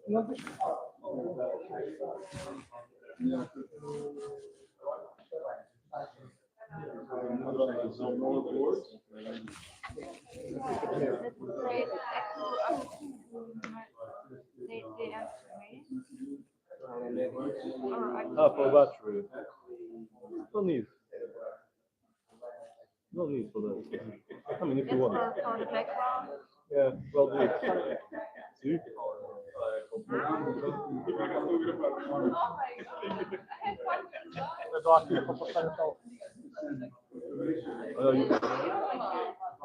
For battery. No need. No need for that. I mean, if you want. For the background. Yeah, well, do it. See?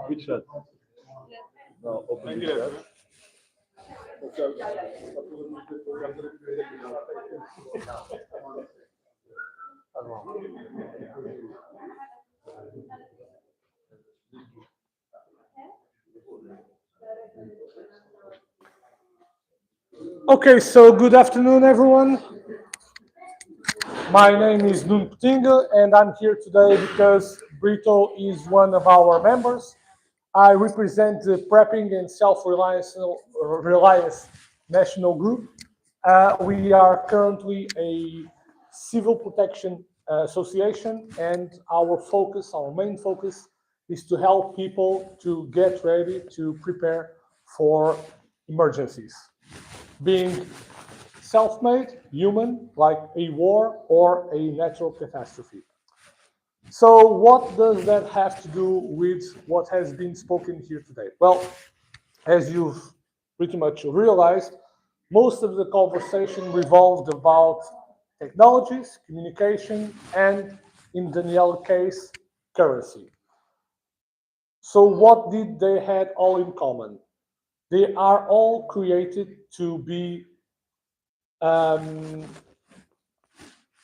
Which chat? No, open the chat. Okay, so good afternoon, everyone. My name is Nuno Coutinho, and I'm here today because Brito is one of our members. I represent the Prepping and Self-Reliance National Group. We are currently a civil protection association, and our main focus, is to help people to get ready to prepare for emergencies, being self-made, human, like a war or a natural catastrophe. So what does that have to do with what has been spoken here today? Well, as you've pretty much realized, most of the conversation revolved about technologies, communication, and in Danielle's case, currency. So what did they had all in common? They are all created to be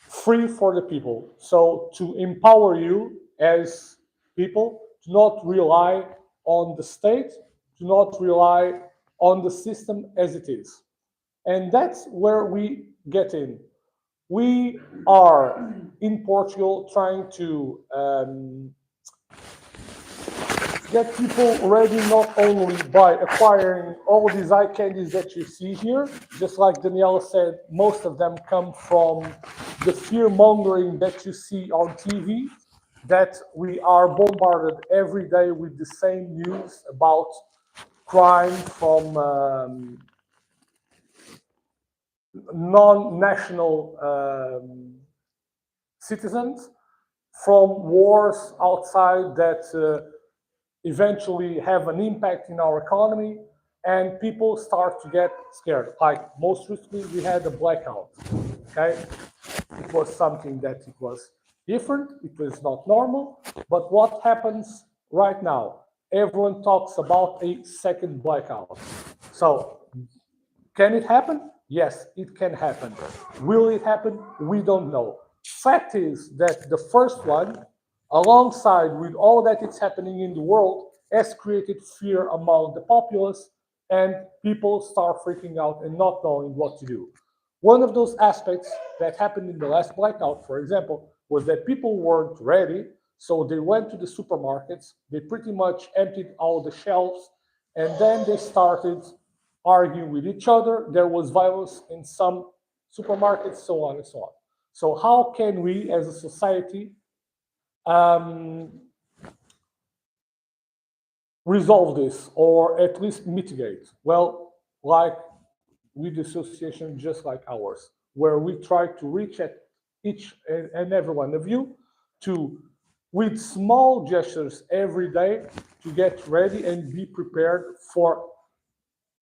free for the people. So to empower you as people, to not rely on the state, to not rely on the system as it is. And that's where we get in. We are in Portugal trying to get people ready not only by acquiring all these eye candies that you see here, just like Daniela said, most of them come from the fear mongering that you see on TV, that we are bombarded every day with the same news about crime from non-national citizens, from wars outside that eventually have an impact in our economy, and people start to get scared. Like most recently, we had a blackout. Okay, it was something that it was different. It was not normal. But what happens right now? Everyone talks about a second blackout. So, can it happen? Yes, it can happen. Will it happen? We don't know. Fact is that the first one, alongside with all that is happening in the world, has created fear among the populace, and people start freaking out and not knowing what to do. One of those aspects that happened in the last blackout, for example, was that people weren't ready, so they went to the supermarkets, they pretty much emptied all the shelves, and then they started arguing with each other. There was violence in some supermarkets, so on and so on. So how can we, as a society, resolve this, or at least mitigate? Well, like with association just like ours, where we try to reach at each and every one of you to, with small gestures every day, to get ready and be prepared for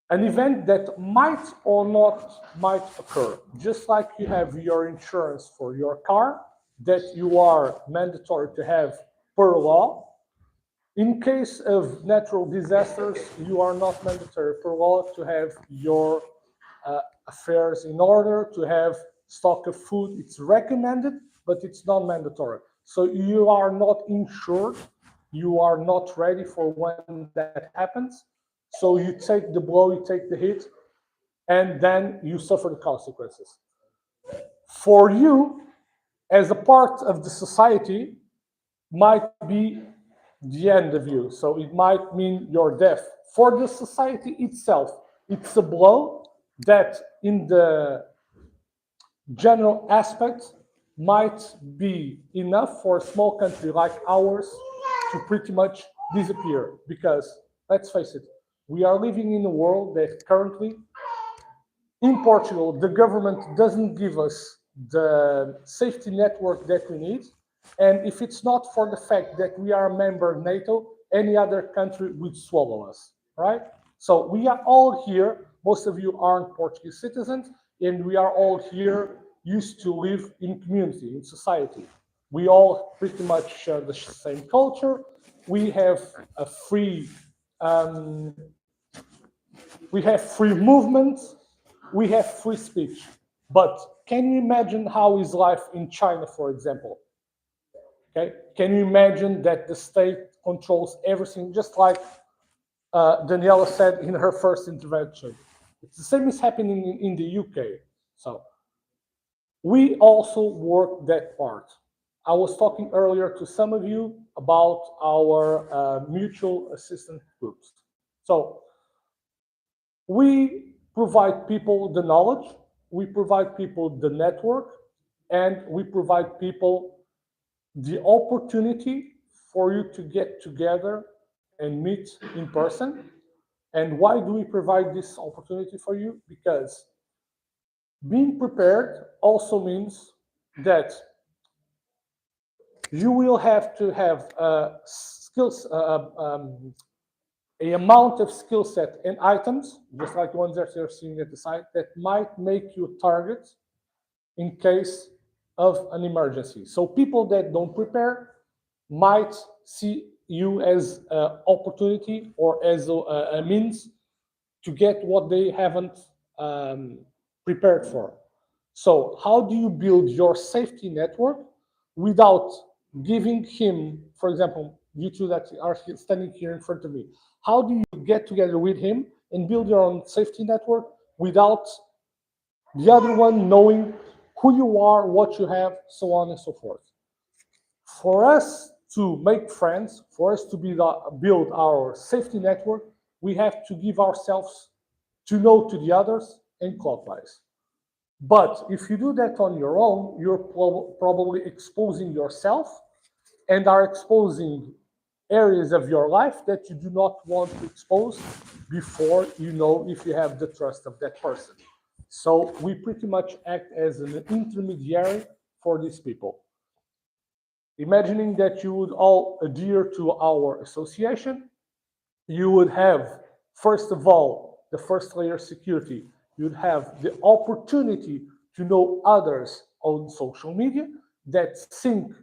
an event that might or not might occur. Just like you have your insurance for your car, that you are mandatory to have per law. In case of natural disasters, you are not mandatory per law to have your affairs in order, to have stock of food. It's recommended, but it's not mandatory. So you are not insured. You are not ready for when that happens. So you take the blow, you take the hit, and then you suffer the consequences. For you, as a part of the society, might be the end of you. So it might mean your death. For the society itself, it's a blow that in the general aspect might be enough for a small country like ours to pretty much disappear. Because, let's face it, we are living in a world that currently, in Portugal, the government doesn't give us the safety network that we need. And if it's not for the fact that we are a member of NATO, any other country would swallow us, right? So we are all here. Most of you aren't Portuguese citizens, and we are all here used to live in community, in society. We all pretty much share the same culture. We have a free movement. We have free speech. But can you imagine how is life in China, for example? Okay, can you imagine that the state controls everything, just like Daniela said in her first intervention? It's the same is happening in the UK. So we also work that part. I was talking earlier to some of you about our mutual assistance groups. So we provide people the knowledge, we provide people the network, and we provide people the opportunity for you to get together and meet in person. And why do we provide this opportunity for you? Because being prepared also means that you will have to have skills, a amount of skill set and items, just like the ones that you're seeing at the site, that might make you a target in case of an emergency. So people that don't prepare might see you as an opportunity or as a means to get what they haven't prepared for. So how do you build your safety network without giving him, for example, you two that are standing here in front of me, how do you get together with him and build your own safety network without the other one knowing who you are, what you have, so on and so forth? For us to make friends, for us to build our safety network, we have to give ourselves to know to the others and clockwise. But if you do that on your own, you're probably exposing yourself and are exposing areas of your life that you do not want to expose before you know if you have the trust of that person. So we pretty much act as an intermediary for these people. Imagining that you would all adhere to our association, you would have, first of all, the first layer security. You'd have the opportunity to know others on social media that think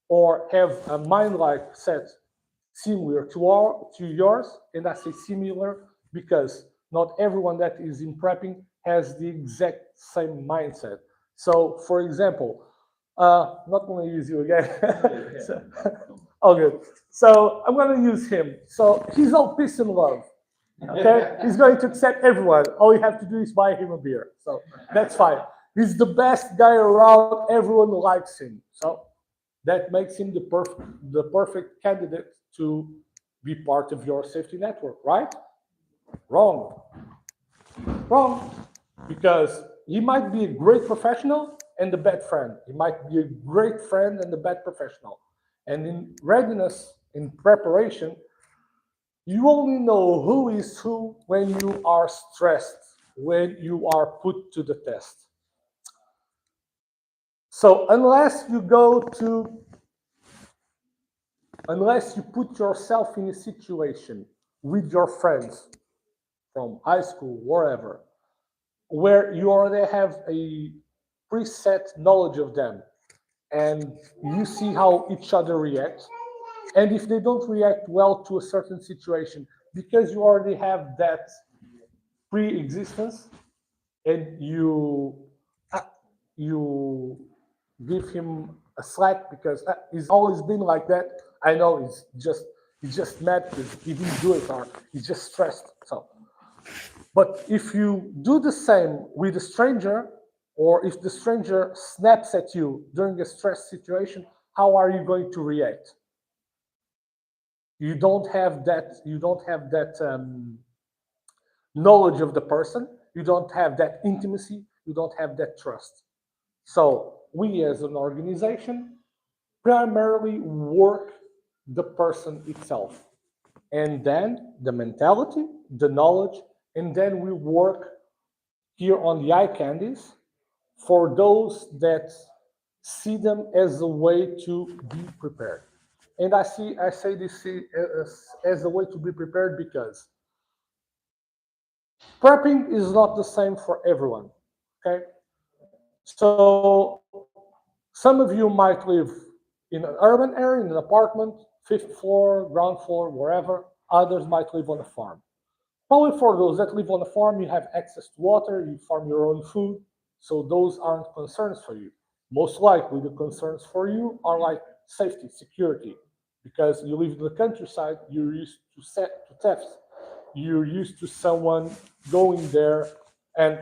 or have a mind-like set similar to yours. And I say similar because not everyone that is in prepping has the exact same mindset. So, for example, not going to use you again. So, all good. So I'm going to use him. So he's all peace and love. Okay, he's going to accept everyone. All you have to do is buy him a beer. So that's fine. He's the best guy around. Everyone likes him. So that makes him the perfect candidate to be part of your safety network, right? Wrong. Wrong. Because he might be a great professional and a bad friend. He might be a great friend and a bad professional. And in readiness, in preparation, you only know who is who when you are stressed, when you are put to the test. So unless you put yourself in a situation with your friends from high school, wherever, where you already have a preset knowledge of them, and you see how each other reacts, and if they don't react well to a certain situation, because you already have that pre-existence, and you give him a slack because he's always been like that. I know he's just mad because he didn't do it or he's just stressed. So, but if you do the same with a stranger, or if the stranger snaps at you during a stress situation, how are you going to react? You don't have that knowledge of the person, you don't have that intimacy, you don't have that trust. So we as an organization primarily work the person itself, and then the mentality, the knowledge, and then we work here on the eye candies for those that see them as a way to be prepared. And I say this as a way to be prepared because prepping is not the same for everyone. Okay, so some of you might live in an urban area, in an apartment, fifth floor, ground floor, wherever. Others might live on a farm. Probably for those that live on a farm, you have access to water, you farm your own food, so those aren't concerns for you. Most likely, the concerns for you are like safety, security, because you live in the countryside, you're used to thefts, you're used to someone going there, and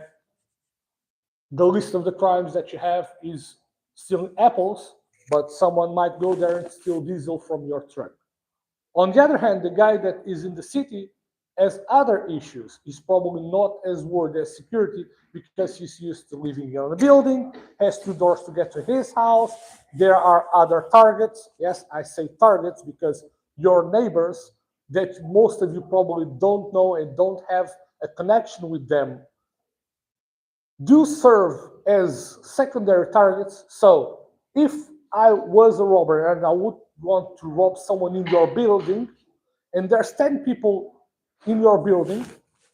the list of the crimes that you have is stealing apples, but someone might go there and steal diesel from your truck. On the other hand, the guy that is in the city has other issues. He's probably not as worried as security because he's used to living in a building, has 2 doors to get to his house. There are other targets. Yes, I say targets because your neighbors that most of you probably don't know and don't have a connection with them do serve as secondary targets. So if I was a robber and I would want to rob someone in your building, and there's 10 people in your building,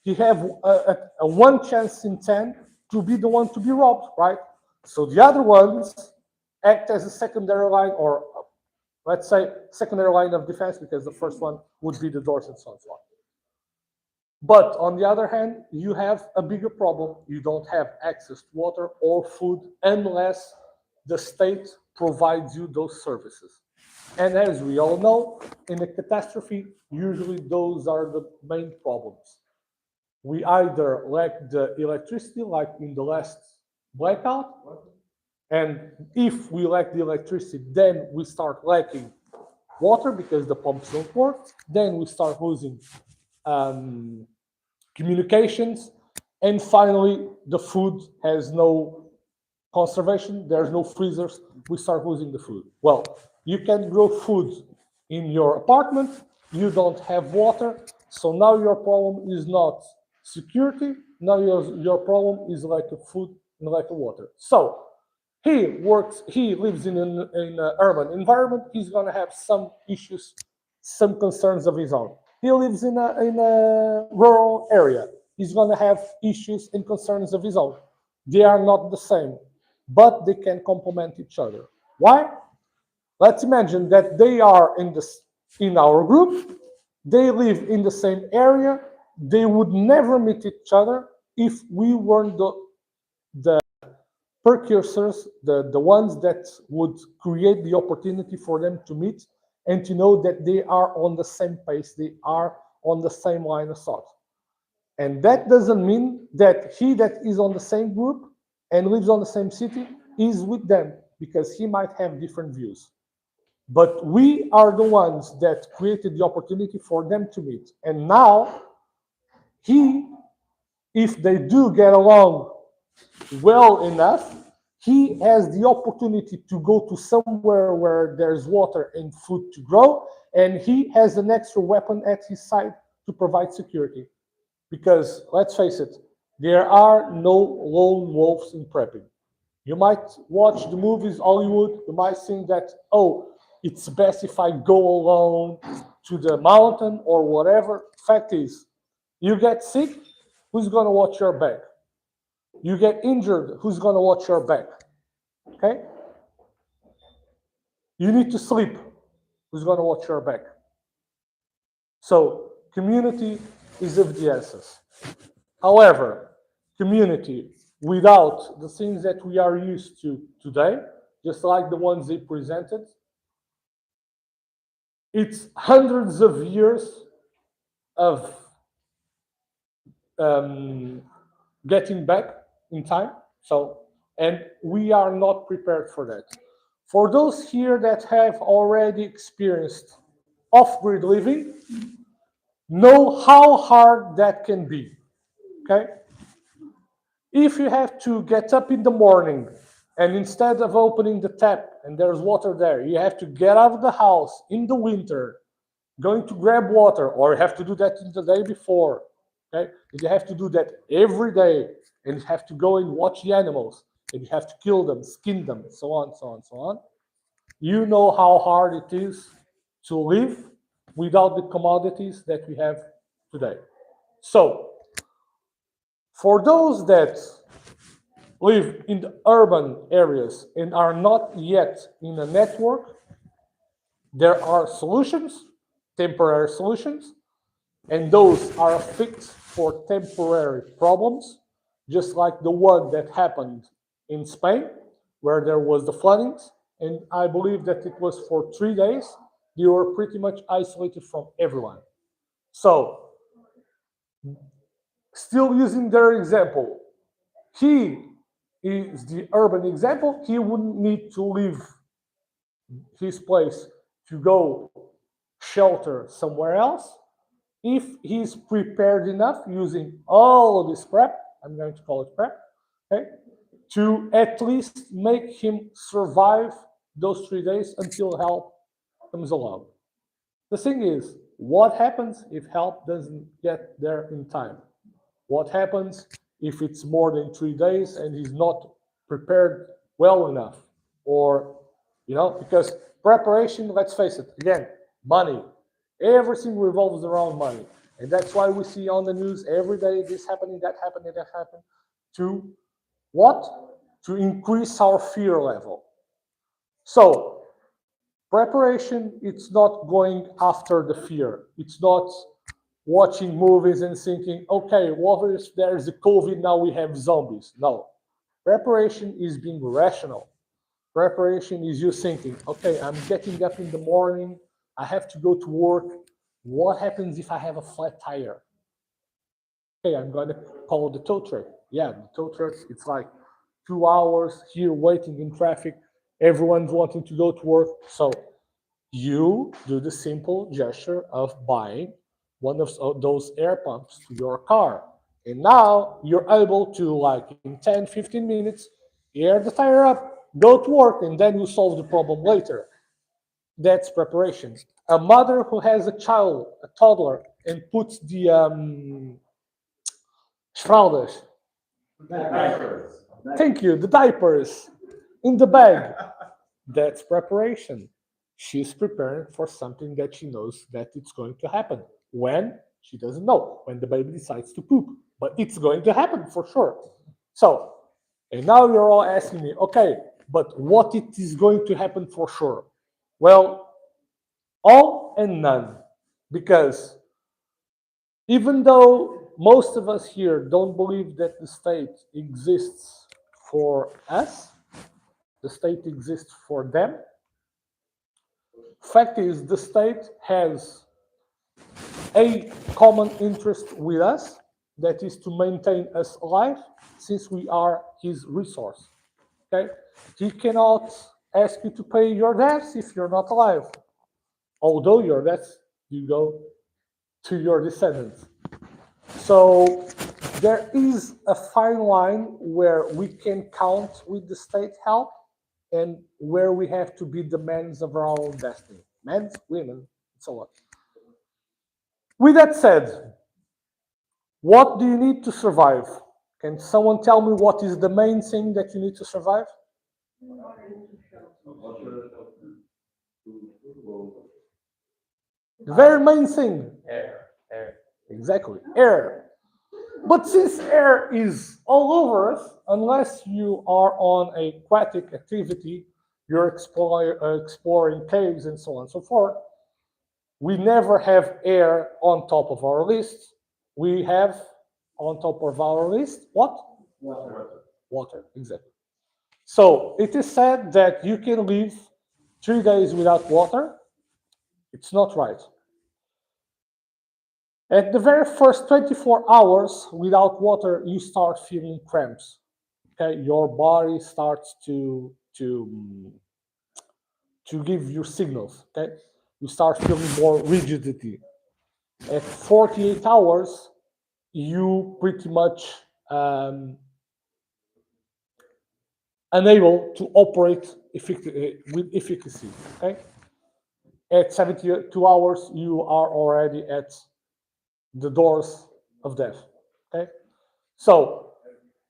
you have a 1 chance in 10 to be the one to be robbed, right? So the other ones act as a secondary line, or let's say secondary line of defense, because the first one would be the doors and so on. But on the other hand, you have a bigger problem. You don't have access to water or food unless the state provides you those services. And as we all know, in a catastrophe, usually those are the main problems. We either lack the electricity, like in the last blackout, and if we lack the electricity, then we start lacking water because the pumps don't work. Then we start losing communications, and finally the food has no conservation, there's no freezers, we start losing the food. Well, you can grow food in your apartment, you don't have water, so now your problem is not security, now your problem is like a food and like a water. So he lives in an urban environment, he's going to have some issues, some concerns of his own. He lives in a rural area, he's going to have issues and concerns of his own. They are not the same, but they can complement each other. Why? Let's imagine that they are in our group, they live in the same area, they would never meet each other if we weren't the precursors, the ones that would create the opportunity for them to meet and to know that they are on the same pace, they are on the same line of thought. And that doesn't mean that he that is on the same group and lives on the same city is with them, because he might have different views. But we are the ones that created the opportunity for them to meet. And now, if they do get along well enough, he has the opportunity to go to somewhere where there's water and food to grow, and he has an extra weapon at his side to provide security. Because, let's face it, there are no lone wolves in prepping. You might watch the movies, Hollywood, you might think that, oh, it's best if I go alone to the mountain or whatever. Fact is, you get sick, who's going to watch your back? You get injured, who's going to watch your back? Okay? You need to sleep, who's going to watch your back? So, community is of the essence. However, community without the things that we are used to today, just like the ones they presented, it's hundreds of years of getting back in time. So, and we are not prepared for that. For those here that have already experienced off-grid living, know how hard that can be. Okay? If you have to get up in the morning and instead of opening the tap and there's water there, you have to get out of the house in the winter, going to grab water, or you have to do that the day before, okay? And you have to do that every day, and you have to go and watch the animals, and you have to kill them, skin them, so on, so on, so on. You know how hard it is to live without the commodities that we have today. So, for those that live in the urban areas and are not yet in a network, there are solutions, temporary solutions, and those are fixed for temporary problems, just like the one that happened in Spain, where there was the floodings, and I believe that it was for 3 days. You were pretty much isolated from everyone. So, still using their example, he is the urban example. He wouldn't need to leave his place to go shelter somewhere else if he's prepared enough using all of this prep, I'm going to call it prep, okay, to at least make him survive those 3 days until help comes along. The thing is, what happens if help doesn't get there in time? What happens if it's more than 3 days and he's not prepared well enough? Or, because preparation, let's face it, again, money. Everything revolves around money. And that's why we see on the news every day this happening, that happening, that happened. To what? To increase our fear level. So, preparation, it's not going after the fear. It's not watching movies and thinking, okay, what if there's a COVID, now we have zombies? No. Preparation is being rational. Preparation is you thinking, okay, I'm getting up in the morning, I have to go to work. What happens if I have a flat tire? Okay, I'm going to call the tow truck. Yeah, the tow truck, it's like 2 hours here waiting in traffic. Everyone's wanting to go to work. So you do the simple gesture of buying one of those air pumps to your car. And now you're able to, like, in 10, 15 minutes, air the tire up, go to work, and then you solve the problem later. That's preparation. A mother who has a child, a toddler, and puts the fraldas. Diapers. Thank you, the diapers in the bag. That's preparation. She's preparing for something that she knows that it's going to happen. When? She doesn't know. When the baby decides to poop. But it's going to happen for sure. So, and now you're all asking me, okay, but what it is going to happen for sure? Well, all and none. Because even though most of us here don't believe that the state exists for us, the state exists for them, fact is the state has a common interest with us, that is to maintain us alive, since we are his resource. Okay? He cannot ask you to pay your debts if you're not alive. Although your debts, you go to your descendants. So there is a fine line where we can count with the state help and where we have to be the men of our own destiny. Men, women, and so on. With that said, what do you need to survive? Can someone tell me what is the main thing that you need to survive? The very main thing. Air. Exactly, air. But since air is all over us, unless you are on an aquatic activity, you're exploring caves and so on and so forth, we never have air on top of our list. We have on top of our list what? Water, exactly. So it is said that you can live 3 days without water. It's not right. At the very first 24 hours without water, you start feeling cramps. Okay, your body starts to give you signals. Okay, you start feeling more rigidity. At 48 hours, you pretty much unable to operate with efficacy. Okay, at 72 hours, you are already at the doors of death. Okay, so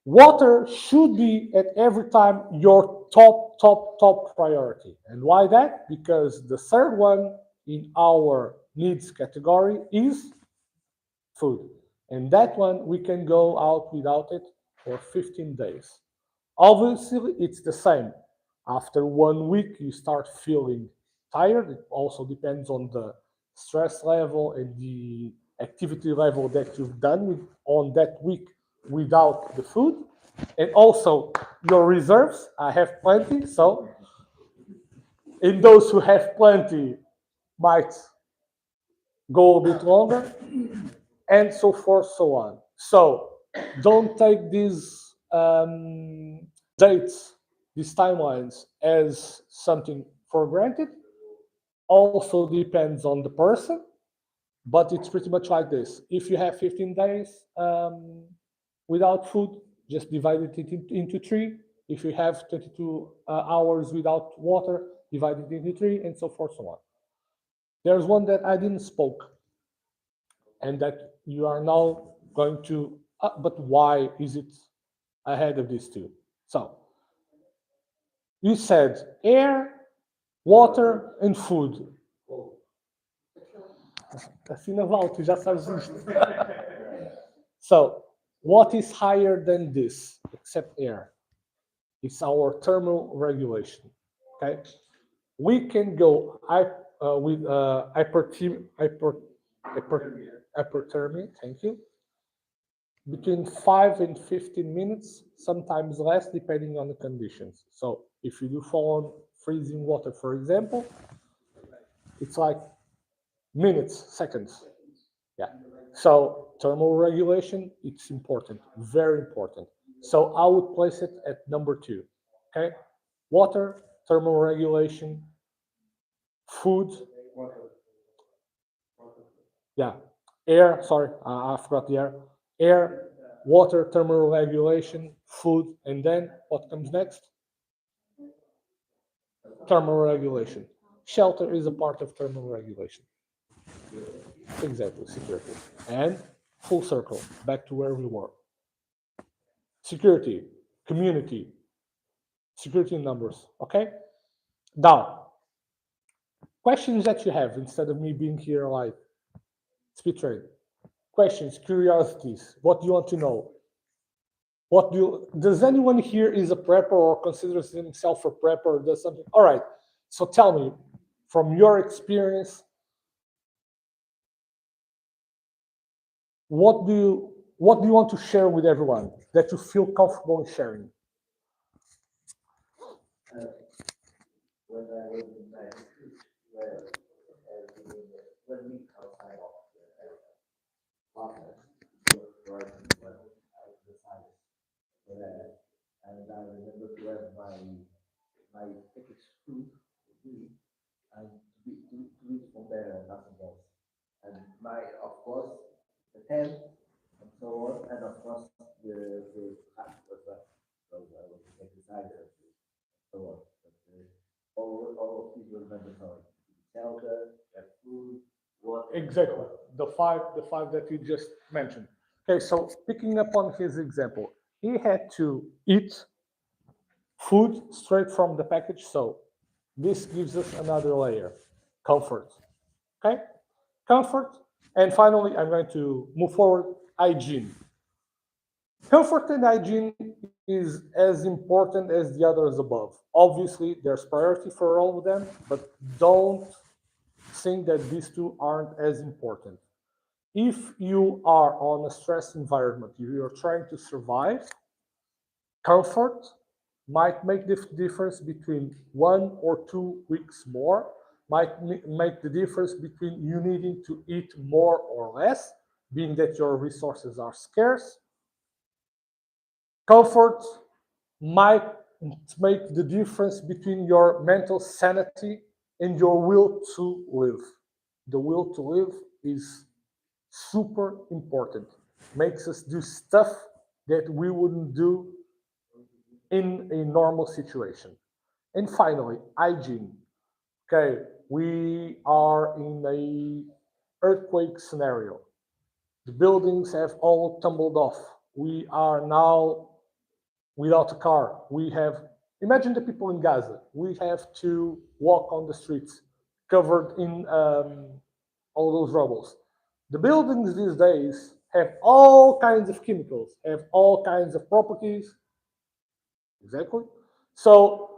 water should be at every time your top priority. And why that? Because the third one in our needs category is food. And that one, we can go out without it for 15 days. Obviously, it's the same. After 1 week, you start feeling tired. It also depends on the stress level and the activity level that you've done on that week without the food. And also your reserves. I have plenty. So in those who have plenty might go a bit longer, and so forth, so on. So don't take these dates, these timelines, as something for granted. Also depends on the person, but it's pretty much like this. If you have 15 days without food, just divide it into 3. If you have 22 hours without water, divide it into 3, and so forth, so on. There's one that I didn't spoke, and that you are now going to, but why is it ahead of these two? So, you said air, water, and food. Assim na volta, já sabes isto. So, what is higher than this, except air? It's our thermal regulation. Okay, we can go with hyperthermia. Thank you. Between 5 and 15 minutes, sometimes less, depending on the conditions. So, if you do fall on freezing water, for example, it's like minutes, seconds. Yeah. So thermal regulation, it's important, very important. So I would place it at number 2. Okay. Water, thermal regulation, food. Yeah. Air, sorry, I forgot the air. Air, water, thermal regulation, food, and then what comes next? Thermal regulation. Shelter is a part of thermal regulation. Exactly, security. And full circle, back to where we were. Security, community, security numbers, okay? Now, questions that you have, instead of me being here like speed trade. Questions, curiosities, what do you want to know? Does anyone here is a prepper or considers himself a prepper or does something? All right, so tell me, from your experience, what do you want to share with everyone that you feel comfortable in sharing? When I was in my when we outside of the office, working when I decided, and I remember to have my packaged food with me and to eat from there and nothing else. And of course, the tent and so on, and of course the hut as well. So I was excited and so on. But all of these were mandatory. Shelter, food, water. Exactly. The five that you just mentioned. Okay, so picking up on his example, he had to eat food straight from the package. So this gives us another layer, comfort. Okay, comfort. And finally, I'm going to move forward, hygiene. Comfort and hygiene is as important as the others above. Obviously, there's priority for all of them, but don't think that these two aren't as important. If you are on a stress environment, if you're trying to survive, comfort might make the difference between 1 or 2 weeks more, might make the difference between you needing to eat more or less, being that your resources are scarce. Comfort might make the difference between your mental sanity and your will to live. The will to live is super important. Makes us do stuff that we wouldn't do in a normal situation. And finally, hygiene. Okay, we are in a earthquake scenario. The buildings have all tumbled off. We are now without a car. We have, imagine the people in Gaza. We have to walk on the streets covered in all those rubbles. The buildings these days have all kinds of chemicals, have all kinds of properties. Exactly. So,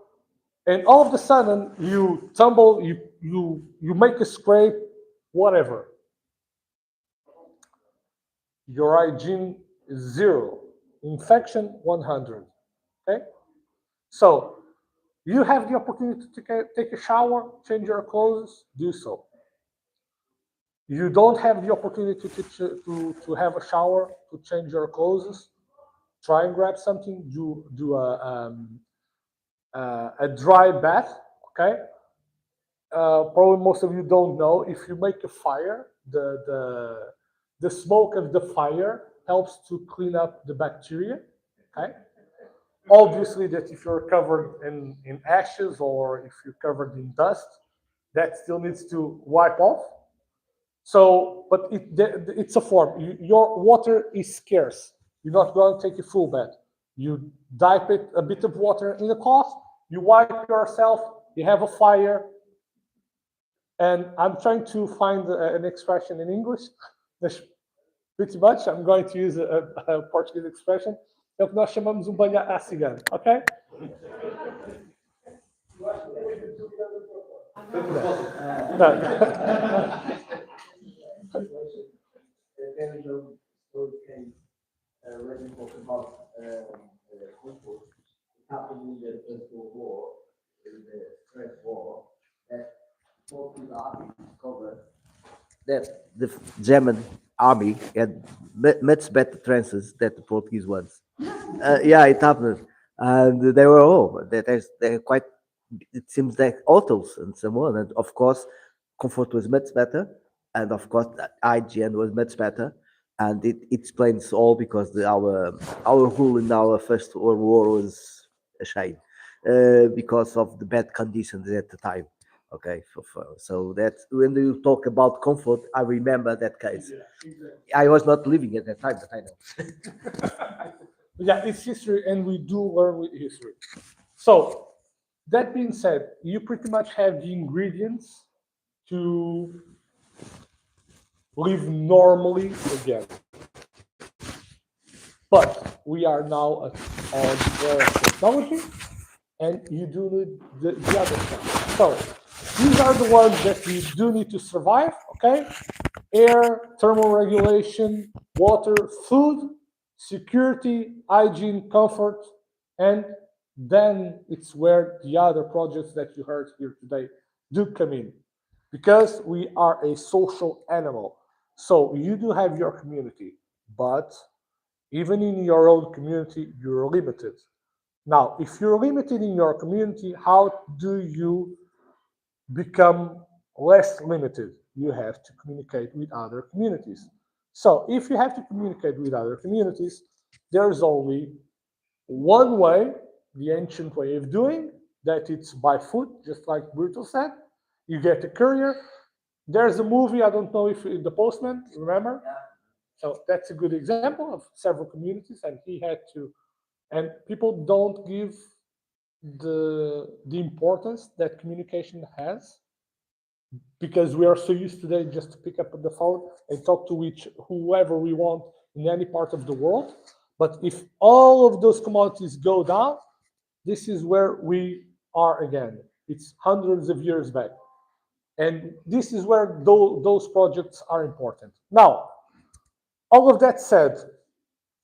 and all of a sudden you tumble, you make a scrape, whatever. Your hygiene is 0, infection 100. Okay? So you have the opportunity to take a shower, change your clothes, do so. You don't have the opportunity to have a shower, to change your clothes, try and grab something, do a dry bath, okay? Probably most of you don't know, if you make a fire, the smoke of the fire helps to clean up the bacteria, okay? Obviously, that if you're covered in ashes or if you're covered in dust, that still needs to wipe off. So, but it's a form. Your water is scarce. You're not going to take a full bath. You dip it a bit of water in a cloth, you wipe yourself, you have a fire, and I'm trying to find an expression in English. Pretty much, I'm going to use a Portuguese expression. É o que nós chamamos banho à cigana, ok? When we talk about comfort, it happened in the First World War, in the First War, that Portuguese army discovered that the German army had much better trenches than the Portuguese ones. Yeah, it happened, and they were they're quite. It seems like autos and so on, and of course, comfort was much better, and of course, hygiene was much better, and it explains all because our rule in our First World War was a shame because of the bad conditions at the time. Okay, so that's when you talk about comfort, I remember that case. I was not living at that time, but I know. Yeah, it's history, and we do learn with history. So, that being said, you pretty much have the ingredients to live normally again. But we are now on the era of technology, and you do need the other stuff. So these are the ones that you do need to survive, okay? Air, thermal regulation, water, food, security, hygiene, comfort, and then it's where the other projects that you heard here today do come in. Because we are a social animal. So you do have your community, but even in your own community, you're limited. Now, if you're limited in your community, how do you become less limited? You have to communicate with other communities. So if you have to communicate with other communities, there's only one way, the ancient way of doing, that it's by foot, just like Brutal said. You get a courier. There's a movie, I don't know if The Postman, remember? So that's a good example of several communities, and he had to, and people don't give the importance that communication has, because we are so used today just to pick up the phone and talk to whoever we want in any part of the world. But if all of those commodities go down, this is where we are again. It's hundreds of years back. And this is where those projects are important. Now, all of that said,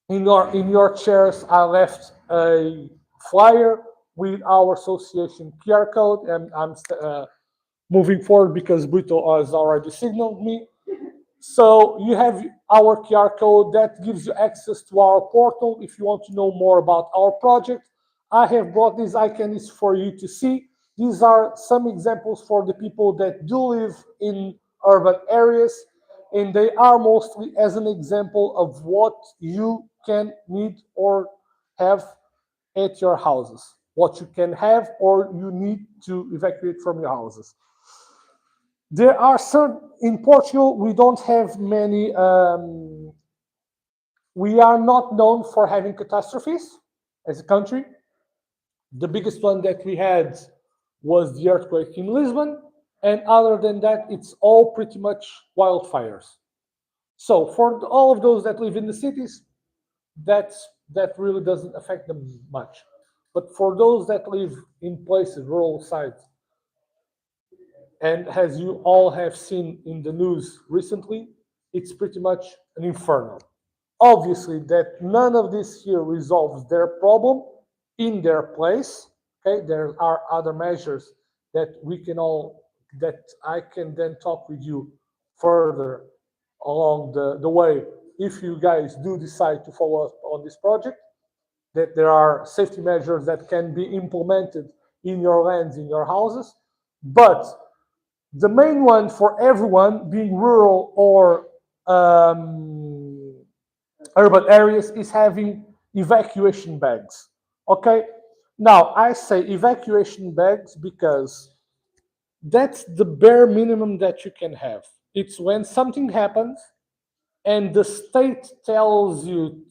in your chairs, I left a flyer with our association QR code, and I'm moving forward because Brito has already signaled me. So you have our QR code that gives you access to our portal if you want to know more about our project. I have brought these icons for you to see. These are some examples for the people that do live in urban areas, and they are mostly as an example of what you can need or have at your houses, what you can have or you need to evacuate from your houses. There are some, in Portugal, we don't have many, we are not known for having catastrophes as a country. The biggest one that we had was the earthquake in Lisbon, and other than that, it's all pretty much wildfires. So for all of those that live in the cities, that really doesn't affect them much. But for those that live in places, rural sites, and as you all have seen in the news recently, it's pretty much an inferno. Obviously, that none of this here resolves their problem in their place. Okay, there are other measures that we can all, that I can then talk with you further along the way if you guys do decide to follow up on this project, that there are safety measures that can be implemented in your lands, in your houses. But the main one for everyone, being rural or urban areas, is having evacuation bags. Okay? Now, I say evacuation bags because that's the bare minimum that you can have. It's when something happens and the state tells you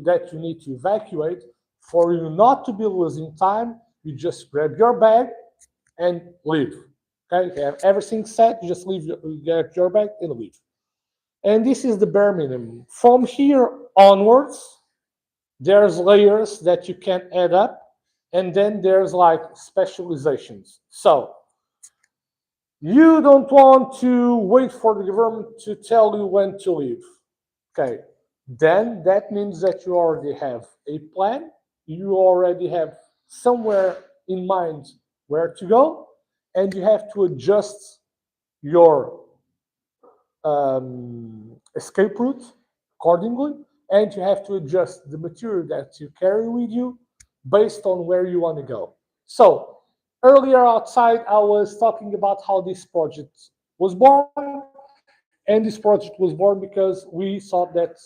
that you need to evacuate, for you not to be losing time, you just grab your bag and leave. Okay, you have everything set, you just leave, get your bag and leave. And this is the bare minimum. From here onwards, there's layers that you can add up, and then there's like specializations. So you don't want to wait for the government to tell you when to leave. Okay, then that means that you already have a plan, you already have somewhere in mind where to go, and you have to adjust your escape route accordingly, and you have to adjust the material that you carry with you based on where you want to go. So earlier outside, I was talking about how this project was born, and this project was born because we saw that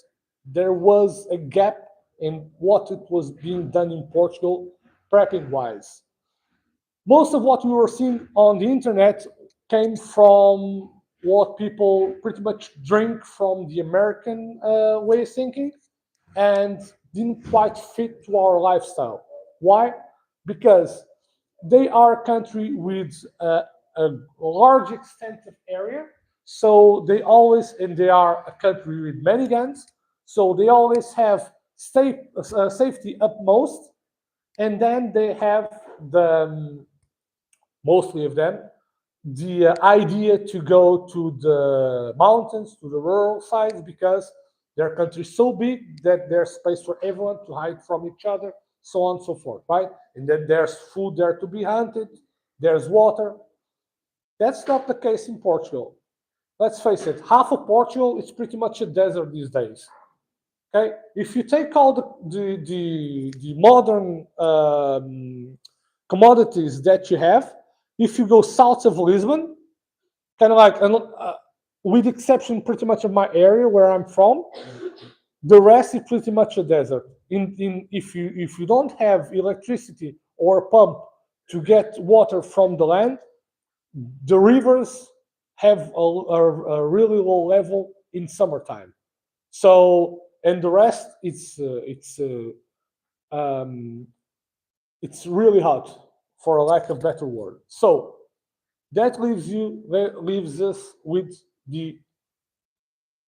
there was a gap in what it was being done in Portugal prepping wise. Most of what we were seeing on the internet came from what people pretty much drink from the American way of thinking and didn't quite fit to our lifestyle. Why? Because they are a country with a large extent of area, so they always, and they are a country with many guns, so they always have safety upmost, and then they have the mostly of them, the idea to go to the mountains, to the rural sides, because their country is so big that there's space for everyone to hide from each other, so on and so forth, right? And then there's food there to be hunted, there's water. That's not the case in Portugal. Let's face it, half of Portugal is pretty much a desert these days. Okay, if you take all the modern commodities that you have, if you go south of Lisbon, kind of like, with the exception pretty much of my area where I'm from, the rest is pretty much a desert. If you don't have electricity or a pump to get water from the land, the rivers have a really low level in summertime. So, and the rest, it's really hot, for a lack of better word. So that leaves us with the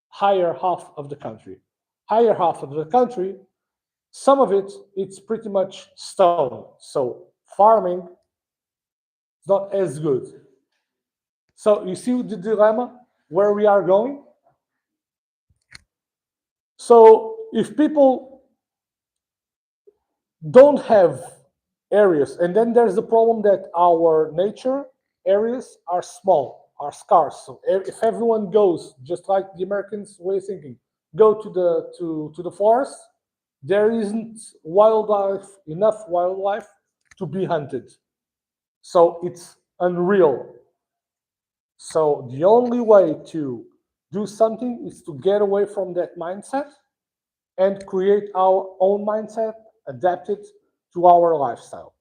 higher half of the country. Higher half of the country, some of it, it's pretty much stone. So farming is not as good. So you see the dilemma where we are going? So if people don't have areas, and then there's the problem that our nature areas are small, are scarce. So if everyone goes, just like the Americans way of thinking, go to the forest, there isn't enough wildlife to be hunted. So it's unreal. So the only way to do something is to get away from that mindset and create our own mindset, adapt it, to our lifestyle.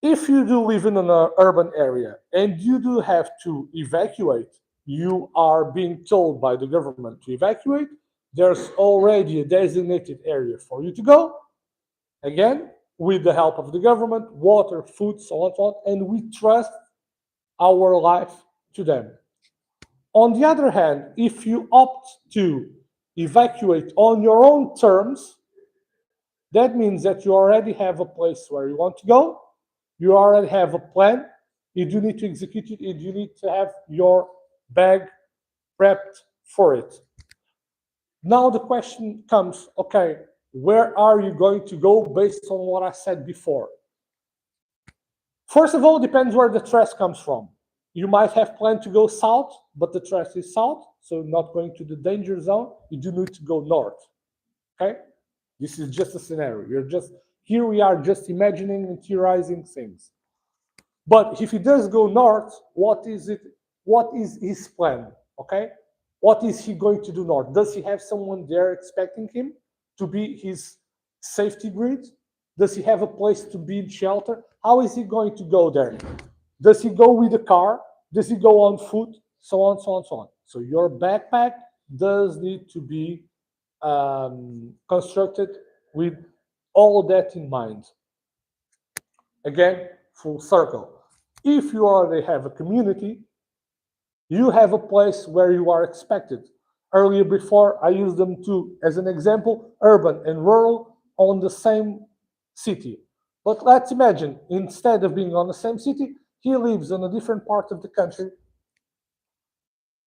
If you do live in an urban area and you do have to evacuate, you are being told by the government to evacuate, there's already a designated area for you to go. Again, with the help of the government, water, food, so on and so on, and we trust our life to them. On the other hand, if you opt to evacuate on your own terms, that means that you already have a place where you want to go, you already have a plan, you do need to execute it, you need to have your bag prepped for it. Now the question comes, okay, where are you going to go based on what I said before? First of all, depends where the threat comes from. You might have planned to go south, but the threat is south, so not going to the danger zone. You do need to go north. Okay? This is just a scenario. Here we are just imagining and theorizing things. But if he does go north, what is his plan? Okay? What is he going to do north? Does he have someone there expecting him to be his safety grid? Does he have a place to be in shelter? How is he going to go there? Does he go with a car? Does he go on foot? So on, so on, so on. So your backpack does need to be constructed with all that in mind. Again, full circle. If you already have a community, you have a place where you are expected. Earlier before, I used them to, as an example, urban and rural on the same city. But let's imagine, instead of being on the same city, he lives in a different part of the country,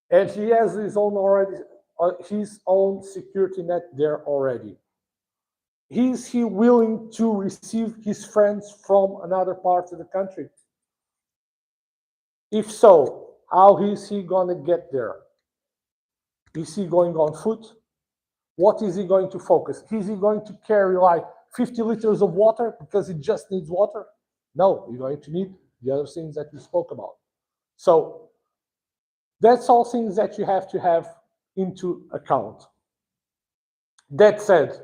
and he has his own security net there already. Is he willing to receive his friends from another part of the country? If so, how is he going to get there? Is he going on foot? What is he going to focus? Is he going to carry like 50 liters of water because he just needs water? No, you're going to need the other things that we spoke about. So that's all things that you have to have into account. That said,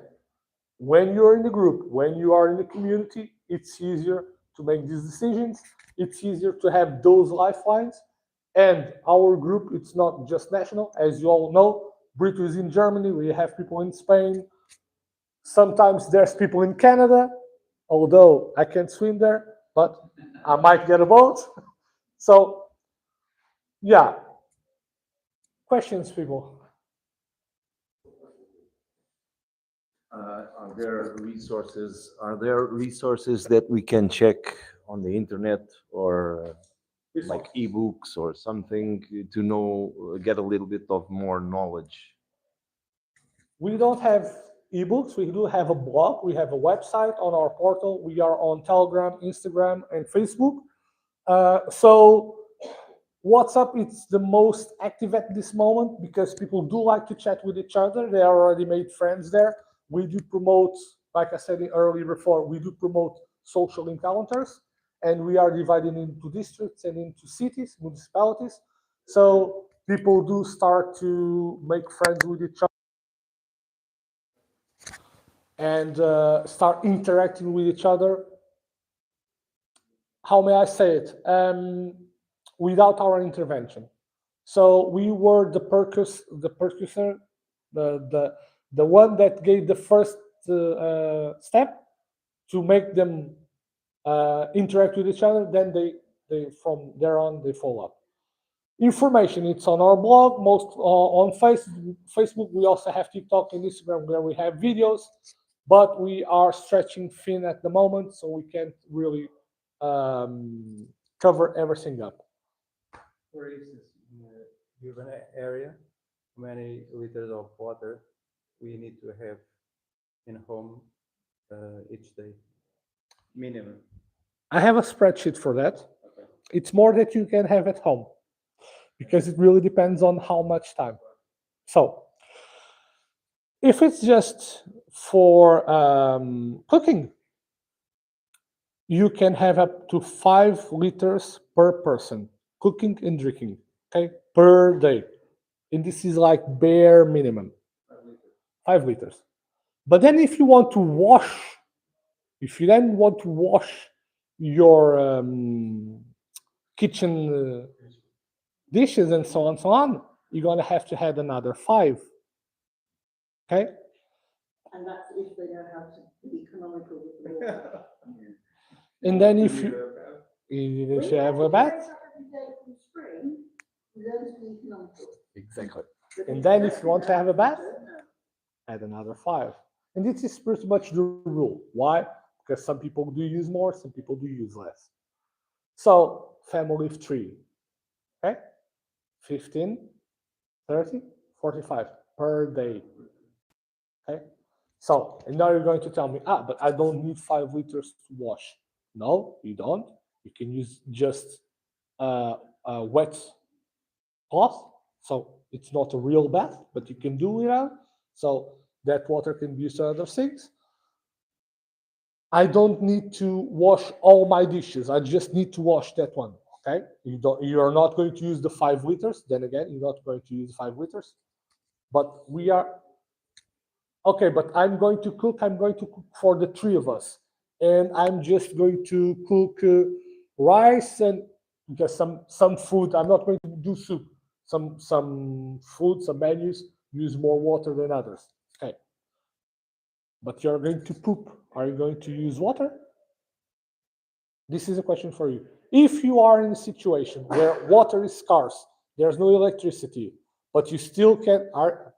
when you're in the group, when you are in the community, it's easier to make these decisions. It's easier to have those lifelines. And our group, it's not just national. As you all know, Brito is in Germany. We have people in Spain. Sometimes there's people in Canada, although I can't swim there, but I might get a boat. So, yeah. Questions, people? Are there resources that we can check on the internet or like ebooks or something to know, get a little bit of more knowledge? We don't have ebooks. We do have a blog. We have a website on our portal. We are on Telegram, Instagram, and Facebook. So WhatsApp is the most active at this moment because people do like to chat with each other. They already made friends there. We do promote, like I said earlier before, we do promote social encounters, and we are divided into districts and into cities, municipalities. So people do start to make friends with each other and start interacting with each other. How may I say it? Without our intervention. So we were the precursor, the one that gave the first step to make them interact with each other. Then they from there on they follow up. Information, it's on our blog, most on Facebook. We also have TikTok and Instagram where we have videos, but we are stretching thin at the moment, so we can't really cover everything up. For instance, in a urban area, how many liters of water we need to have in home each day, minimum? I have a spreadsheet for that. Okay. It's more that you can have at home because it really depends on how much time. So if it's just for cooking, you can have up to 5 liters per person, cooking and drinking, okay, per day. And this is like bare minimum, 5 liters. But then if you want to wash If you then want to wash your kitchen dishes and so on, you're going to have to add another 5. Okay? And that's if they know how to be economical with the water. And then if you have a bath, Every day from spring, we learn to be economical. exactly. But And then if don't you want to have a bath, don't know. add another 5. And this is pretty much the rule. Why? Because some people do use more, some people do use less. So family of 3, okay? 15, 30, 45 per day. Okay? So, and now you're going to tell me, but I don't need 5 liters to wash. No, you don't. You can use just a wet cloth. So it's not a real bath, but you can do without. So that water can be used for other things. I don't need to wash all my dishes. I just need to wash that one. Okay? You are not going to use the 5 liters. Then again, you're not going to use 5 liters. But we are okay, but I'm going to cook for the 3 of us. And I'm just going to cook rice and just some food. I'm not going to do soup. Some food, some menus use more water than others. Okay. But you're going to poop. Are you going to use water? This is a question for you. If you are in a situation where water is scarce, there's no electricity, but you still can,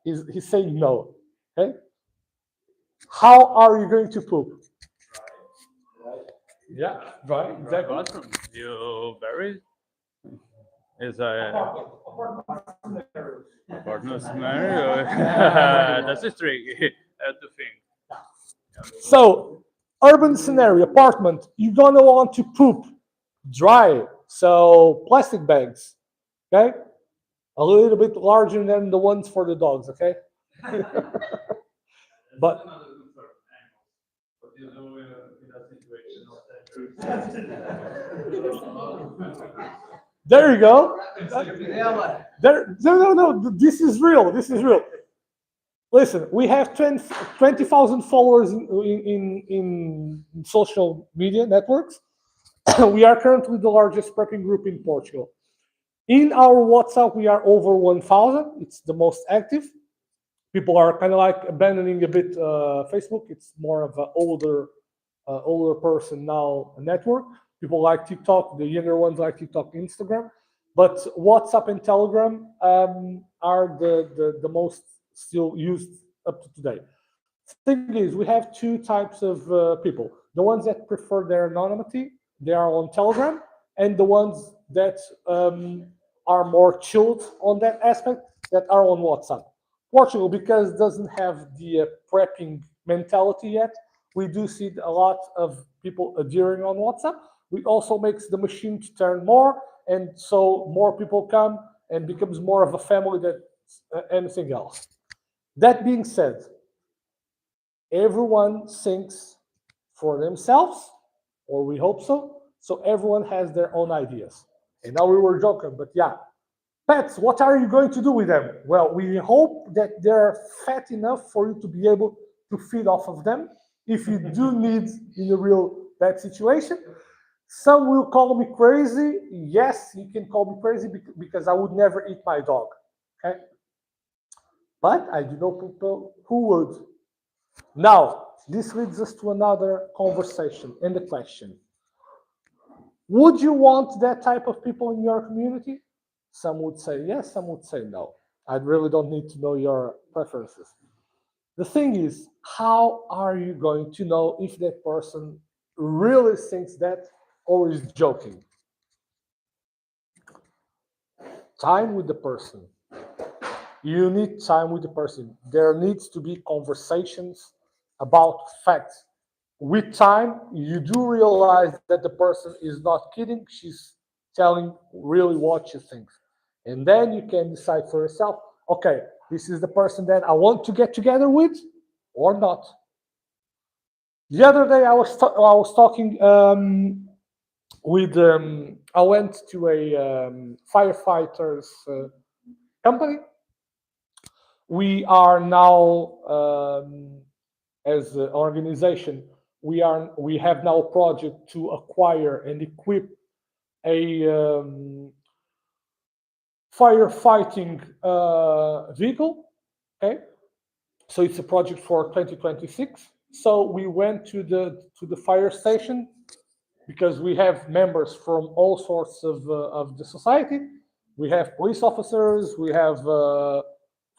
he's saying no. Okay? How are you going to poop? Yeah, right, exactly. Bathroom. You bury is a partner scenario. That's a tricky to think. So, urban scenario, apartment, you're gonna want to poop dry. So, plastic bags, okay? A little bit larger than the ones for the dogs, okay? But there you go. No. This is real. This is real. Listen, we have 20,000 followers in social media networks. We are currently the largest prepping group in Portugal. In our WhatsApp, we are over 1,000. It's the most active. People are kind of like abandoning a bit Facebook. It's more of an older person now network. People like TikTok. The younger ones like TikTok, Instagram. But WhatsApp and Telegram are the most still used up to today. Thing is, we have 2 types of people. The ones that prefer their anonymity, they are on Telegram, and the ones that are more chilled on that aspect, that are on WhatsApp. Portugal, because it doesn't have the prepping mentality yet, we do see a lot of people adhering on WhatsApp. We also makes the machine to turn more, and so more people come and becomes more of a family than anything else. That being said, everyone thinks for themselves, or we hope so. So everyone has their own ideas. And now we were joking, but yeah. Pets, what are you going to do with them? Well, we hope that they're fat enough for you to be able to feed off of them if you do need in a real bad situation. Some will call me crazy. Yes, you can call me crazy because I would never eat my dog. Okay? But I do know people who would. Now, this leads us to another conversation and the question. Would you want that type of people in your community? Some would say yes, some would say no. I really don't need to know your preferences. The thing is, how are you going to know if that person really thinks that or is joking? Time with the person. You need time with the person. There needs to be conversations about facts. With time, you do realize that the person is not kidding. She's telling really what she thinks. And then you can decide for yourself, okay, this is the person that I want to get together with or not. The other day I was talking with, I went to a firefighters company. We are now, as an organization, we have now a project to acquire and equip a firefighting vehicle. Okay, so it's a project for 2026. So we went to the fire station because we have members from all sorts of the society. We have police officers, we have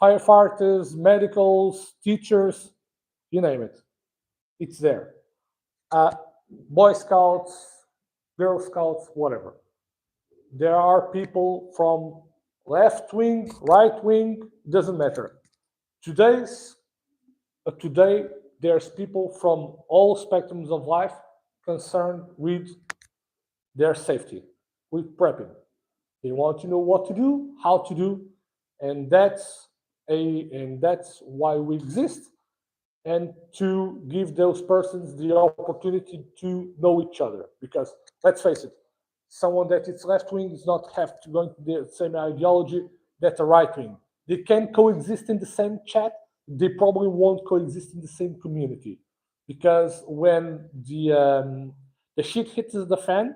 firefighters, medicals, teachers, you name it. It's there. Boy Scouts, Girl Scouts, whatever. There are people from left wing, right wing, doesn't matter. Today, there's people from all spectrums of life concerned with their safety, with prepping. They want to know what to do, how to do, and that's why we exist, and to give those persons the opportunity to know each other. Because let's face it, someone that is left wing does not have to go into the same ideology that a right wing. They can coexist in the same chat. They probably won't coexist in the same community, because when the shit hits the fan,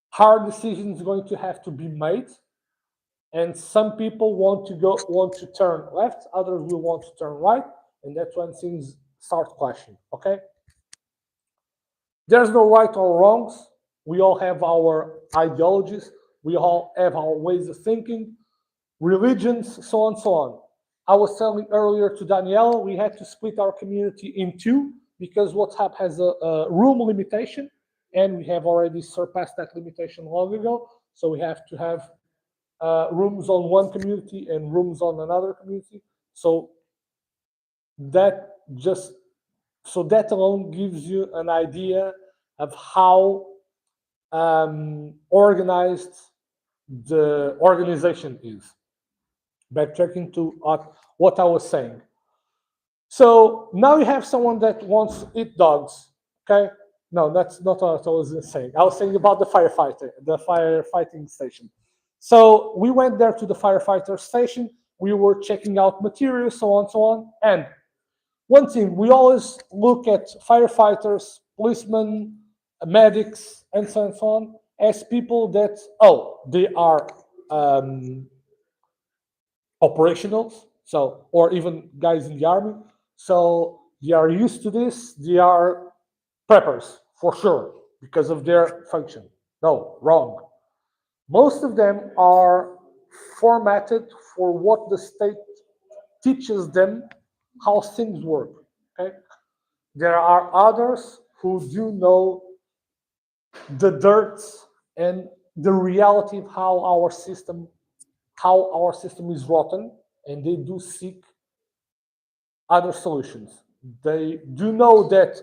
hard decisions going to have to be made, and some people want to turn left, others will want to turn right, and that's when things start clashing. Okay, there's no right or wrongs. We all have our ideologies, we all have our ways of thinking, religions, so on, so on. I was telling earlier to Daniela, we had to split our community in two because WhatsApp has a room limitation, and we have already surpassed that limitation long ago. So we have to have rooms on one community and rooms on another community. So that alone gives you an idea of how organized the organization is. Backtracking to what I was saying. So now you have someone that wants to eat dogs. Okay, no, that's not what I was saying. I was saying about the firefighting station. So we went there to the firefighter station. We were checking out materials, so on, so on. And one thing, we always look at firefighters, policemen, medics, and so on as people that, they are operationals, so, or even guys in the army. So they are used to this. They are preppers for sure because of their function. No, wrong. Most of them are formatted for what the state teaches them how things work. Okay, there are others who do know the dirt and the reality of how our system is rotten, and they do seek other solutions. They do know that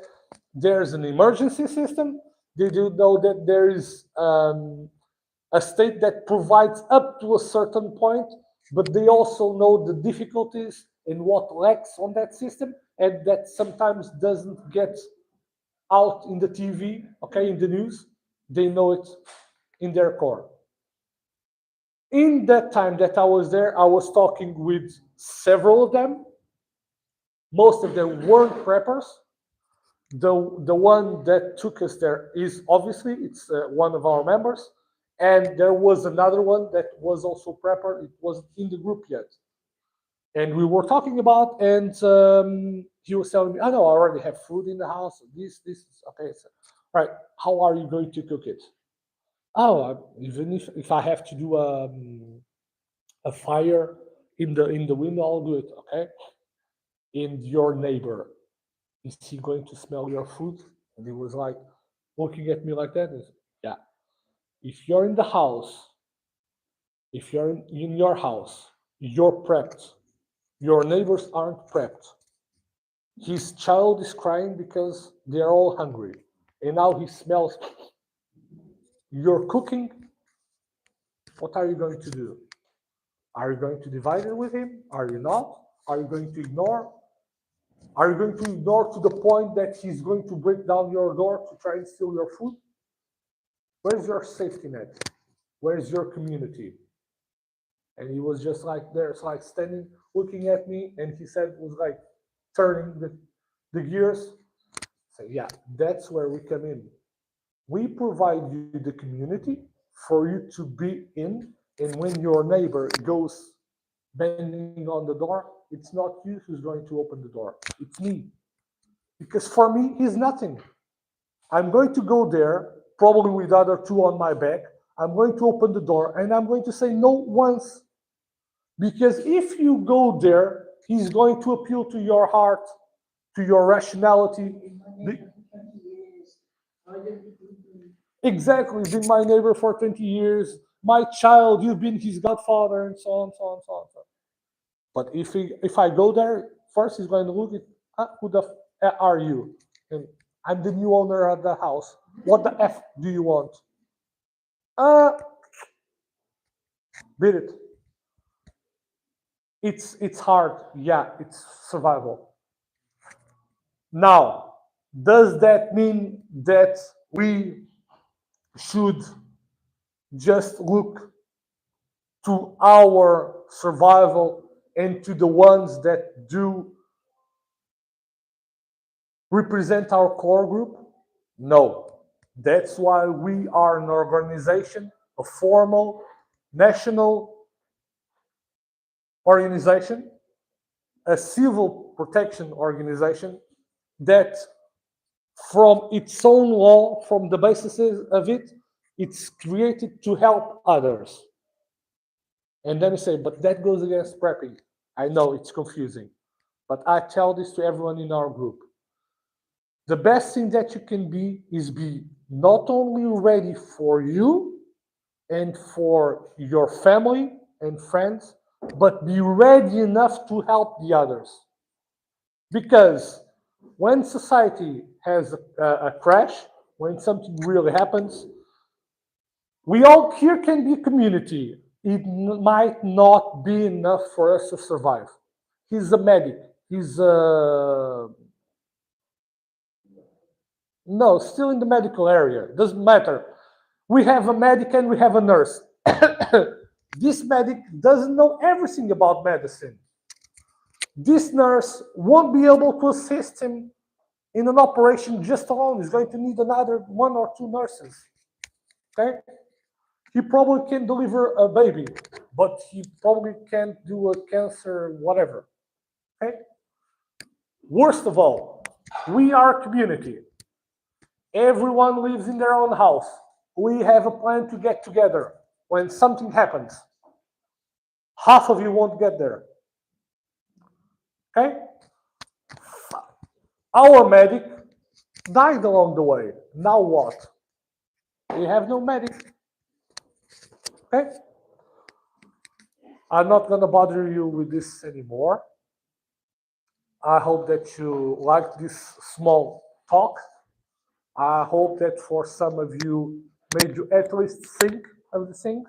there's an emergency system. They do know that there is a state that provides up to a certain point, but they also know the difficulties and what lacks on that system, and that sometimes doesn't get out in the TV, okay, in the news. They know it in their core. In that time that I was there, I was talking with several of them. Most of them weren't preppers. The one that took us there is obviously it's one of our members, and there was another one that was also prepper. It wasn't in the group yet, and we were talking about, and he was telling me, "I know I already have food in the house. This is okay. So, right, how are you going to cook it?" Oh, even if I have to do a fire in the window, I'll do it. Okay. And your neighbor, is he going to smell your food? And he was like looking at me like that. And yeah. If you're in the house, if you're in your house, you're prepped. Your neighbors aren't prepped. His child is crying because they're all hungry. And now he smells. You're cooking. What are you going to do? Are you going to divide it with him? Are you not? Are you going to ignore? Are you going to ignore to the point that he's going to break down your door to try and steal your food? Where's your safety net? Where's your community? And he was just like there, like standing, looking at me, and he said, was like turning the gears, say, yeah, that's where we come in. We provide you the community for you to be in, and when your neighbor goes banging on the door, it's not you who's going to open the door, it's me. Because for me, he's nothing. I'm going to go there, probably with other two on my back. I'm going to open the door and I'm going to say no once. Because if you go there, he's going to appeal to your heart, to your rationality. In my neighborhood for 20 years, I didn't even- Exactly, been my neighbor for 20 years. My child, you've been his godfather, and so on, so on, so on. So on. But if I go there, first he's going to look at who the f are you? And I'm the new owner of the house. What the f do you want? Beat it. It's hard. Yeah, it's survival. Now, does that mean that we should just look to our survival and to the ones that do represent our core group? No. That's why we are an organization, a formal national organization, a civil protection organization that from its own law, from the basis of it, it's created to help others. And then you say, but that goes against prepping. I know it's confusing, but I tell this to everyone in our group. The best thing that you can be is be not only ready for you and for your family and friends, but be ready enough to help the others. Because when society has a crash, when something really happens, we all here can be a community. It might not be enough for us to survive. He's a medic. He's a... No, still in the medical area. Doesn't matter. We have a medic and we have a nurse. This medic doesn't know everything about medicine. This nurse won't be able to assist him in an operation just alone. He's going to need another 1 or 2 nurses. Okay? He probably can deliver a baby, but he probably can't do a cancer, whatever. Okay? Worst of all, we are a community. Everyone lives in their own house. We have a plan to get together when something happens. Half of you won't get there. Okay? Our medic died along the way. Now what? We have no medic. Okay? I'm not going to bother you with this anymore. I hope that you liked this small talk. I hope that for some of you made you at least think of the things.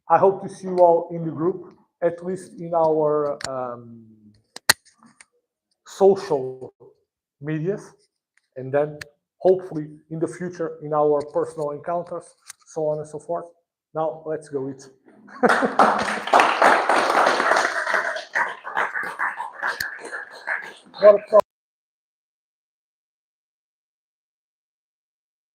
I hope to see you all in the group, at least in our social medias, and then hopefully in the future in our personal encounters, so on and so forth. Now let's go eat. What a